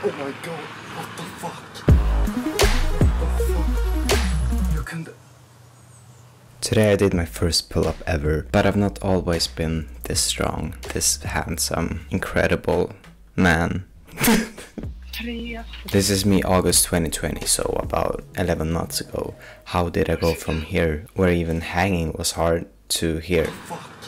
Oh my god, what the fuck? What the fuck? You can... Today I did my first pull-up ever, but I've not always been this strong, this handsome, incredible man. This is me August 2020, so about 11 months ago. How did I go from here, where even hanging was hard, to here?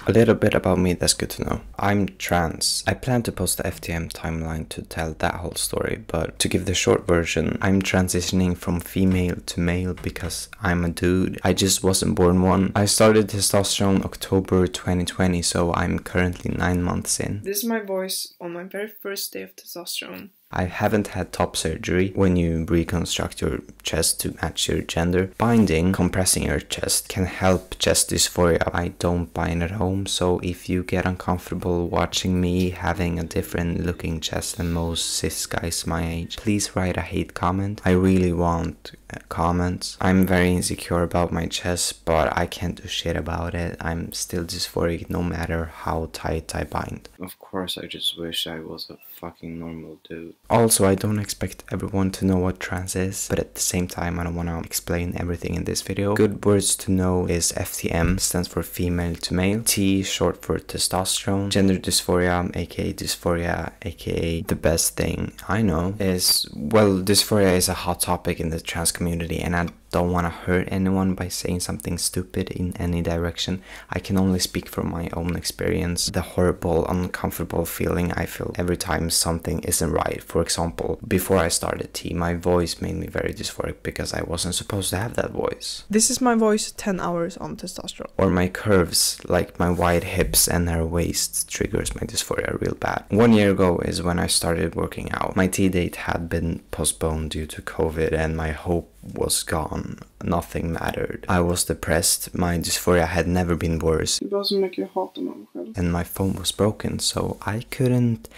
A little bit about me that's good to know. I'm trans. I plan to post the FTM timeline to tell that whole story, but to give the short version, I'm transitioning from female to male because I'm a dude. I just wasn't born one. I started testosterone October 2020, so I'm currently 9 months in. This is my voice on my very first day of testosterone. I haven't had top surgery. When you reconstruct your chest to match your gender, binding, compressing your chest can help chest dysphoria. I don't bind at home, so if you get uncomfortable watching me having a different looking chest than most cis guys my age, please write a hate comment. I really want comments. I'm very insecure about my chest, but I can't do shit about it. I'm still dysphoric no matter how tight I bind. Of course, I just wish I was a fucking normal dude. Also, I don't expect everyone to know what trans is, but at the same time, I don't want to explain everything in this video. Good words to know is FTM, stands for female to male. T, short for testosterone. Gender dysphoria, aka dysphoria, aka the best thing I know is, well, dysphoria is a hot topic in the trans community, and I don't want to hurt anyone by saying something stupid in any direction. I can only speak from my own experience. The horrible, uncomfortable feeling I feel every time something isn't right. For example, before I started T, my voice made me very dysphoric because I wasn't supposed to have that voice. This is my voice 10 hours on testosterone. Or my curves, like my wide hips and narrow waist, triggers my dysphoria real bad. 1 year ago is when I started working out. My T date had been postponed due to COVID and my hope was gone. Nothing mattered. I was depressed. My dysphoria had never been worse. And my phone was broken, so I couldn't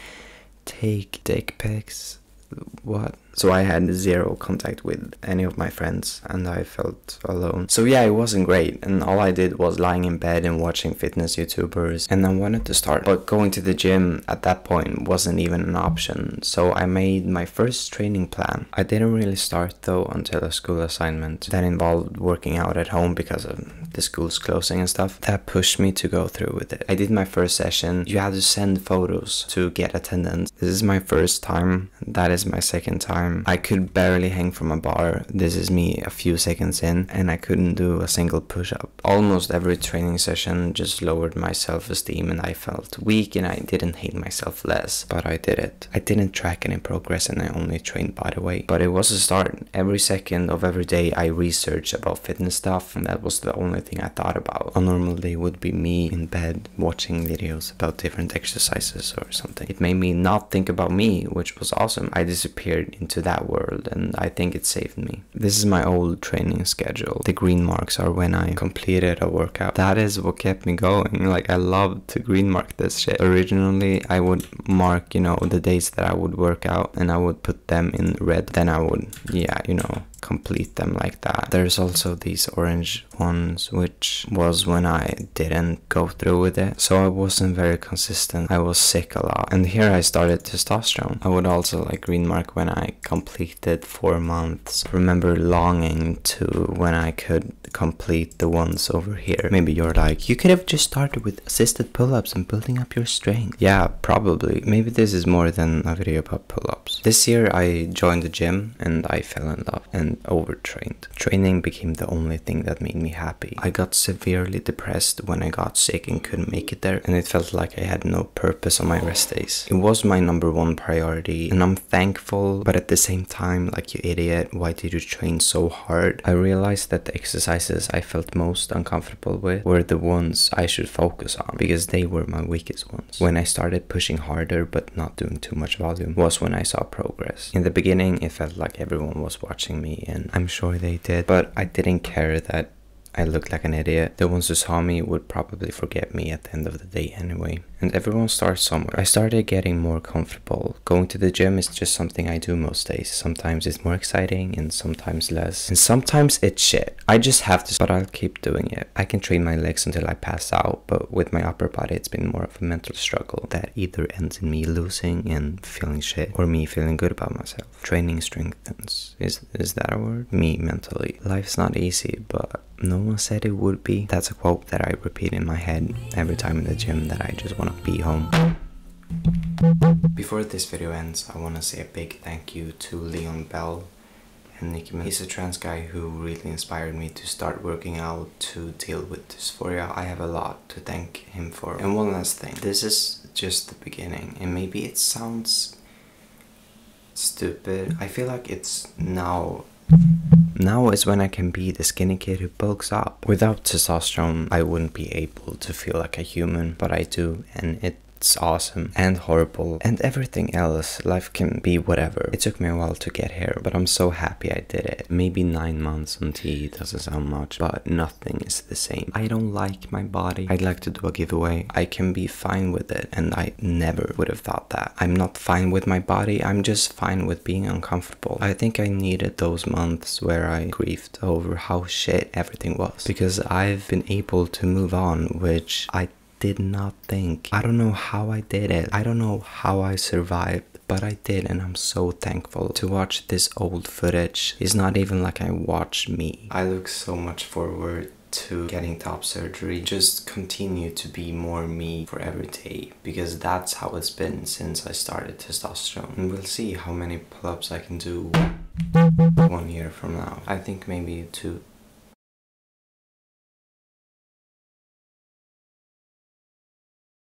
take dick pics. What? So I had zero contact with any of my friends and I felt alone. So yeah, it wasn't great, and all I did was lying in bed and watching fitness YouTubers, and I wanted to start, but going to the gym at that point wasn't even an option. So I made my first training plan. I didn't really start though until a school assignment that involved working out at home because of the school's closing and stuff. That pushed me to go through with it. I did my first session. You had to send photos to get attendance. This is my first time. That is my second time. I could barely hang from a bar. This is me a few seconds in, and I couldn't do a single push-up. Almost every training session just lowered my self-esteem and I felt weak, and I didn't hate myself less, but I did it. I didn't track any progress and I only trained body weight, but it was a start. Every second of every day I researched about fitness stuff, and that was the only thing I thought about. A normal day would be me in bed watching videos about different exercises or something. It made me not think about me, which was awesome. I disappeared into that world, and I think it saved me. This is my old training schedule. The green marks are when I completed a workout. That is what kept me going. Like, I loved to green mark this shit. Originally, I would mark, you know, the days that I would work out, and I would put them in red. Then I would, yeah, you know, complete them like that. There's also these orange ones, which was when I didn't go through with it, so I wasn't very consistent. I was sick a lot, and here I started testosterone. I would also like green mark when I completed 4 months. I remember longing to when I could complete the ones over here. Maybe you're like, you could have just started with assisted pull-ups and building up your strength. Yeah, probably. Maybe this is more than a video about pull-ups. This year I joined the gym and I fell in love and overtrained. Training became the only thing that made me happy. I got severely depressed when I got sick and couldn't make it there, and it felt like I had no purpose on my rest days. It was my #1 priority, and I'm thankful, but at the same time, like, you idiot, why did you train so hard? I realized that the exercises I felt most uncomfortable with were the ones I should focus on, because they were my weakest ones. When I started pushing harder but not doing too much volume was when I saw progress. In the beginning, it felt like everyone was watching me, and I'm sure they did, but I didn't care that I looked like an idiot. The ones who saw me would probably forget me at the end of the day anyway. And everyone starts somewhere. I started getting more comfortable. Going to the gym is just something I do most days. Sometimes it's more exciting and sometimes less. And sometimes it's shit. I just have to, but I'll keep doing it. I can train my legs until I pass out, but with my upper body it's been more of a mental struggle that either ends in me losing and feeling shit or me feeling good about myself. Training strengthens. Is that a word? Me mentally. Life's not easy, but no one said it would be. That's a quote that I repeat in my head every time in the gym that I just want to be home. Before this video ends, I want to say a big thank you to Leon Bell and Nicki. He's a trans guy who really inspired me to start working out to deal with dysphoria. I have a lot to thank him for. And one last thing, this is just the beginning, and maybe it sounds stupid. I feel like it's now is when I can be the skinny kid who bulks up. Without testosterone, I wouldn't be able to feel like a human, but I do, and it's awesome and horrible and everything else. Life can be whatever. It took me a while to get here, but I'm so happy I did it. Maybe 9 months on T doesn't sound much, but nothing is the same. I don't like my body. I'd like to do a giveaway. I can be fine with it, and I never would have thought that. I'm not fine with my body, I'm just fine with being uncomfortable. I think I needed those months where I grieved over how shit everything was, because I've been able to move on, which I did not think. I don't know how I did it. I don't know how I survived, but I did, and I'm so thankful. To watch this old footage is not even like I watch me. I look so much forward to getting top surgery. Just continue to be more me for every day, because that's how it's been since I started testosterone. And we'll see how many pull-ups I can do 1 year from now. I think maybe 2.